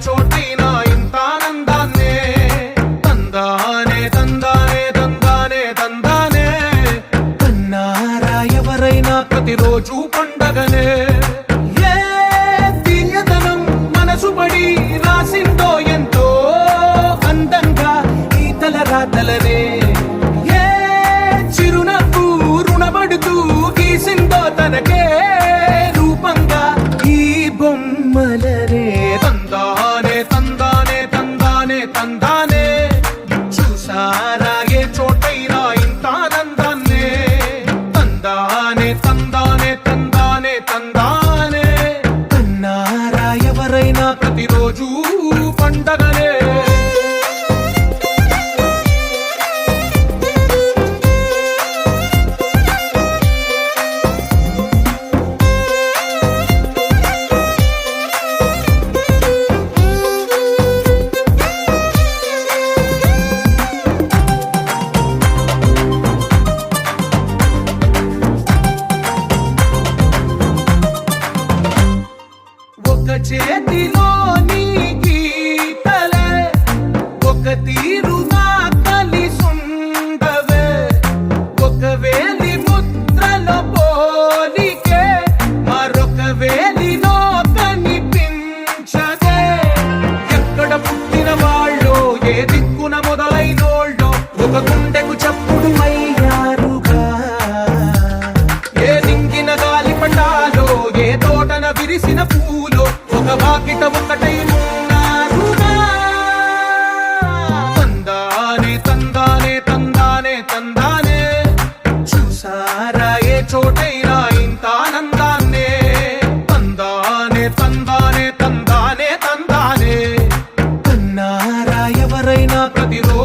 చోటైనా ఇంత ఆనందాన్నే తందానే తందానే తందానే తందానే కన్నారా ఎవరైనా ప్రతిరోజు పండగనే ఏ తీయదనం మనసు పడి రాసిందో ఎంతో అందంగా ఈ తలరాతలనే ఏ చిరునవ్వు రుణపడుతూ గీసిందో తనకే రూపంగా ఈ బొమ్మలనే తందానే తందానే తందానే తందానే చూసారా ఏ చోటైనా ఇంత ఆనందాన్నే తందానే తందానే తందానే తందానే కన్నారా ఎవరైనా ప్రతిరోజు పండగనే ఒక చేతిలోని గీతలే ఒక తీరుగా కలిసుండవే ఒక వేలి ముద్రలో పోలికే మరొక వేలిలో కనిపించదే ఎక్కడ పుట్టిన వాళ్ళో ఏ దిక్కున మొదలైనోళ్ళో ఒక గుండెకు చప్పుడు అయ్యారుగా ఏ నింగిన గాలి పటాలో ఏ తోటన విరిసిన పూలో ఒక వాకిట ఒకటై ఉన్నారుగా తందానే తందానే తందానే తందానే చూసారా ఏ చోటైనా ఇంత ఆనందాన్నే తందానే తందానే తందానే తందానే కన్నారా ఎవరైనా ప్రతిరోజు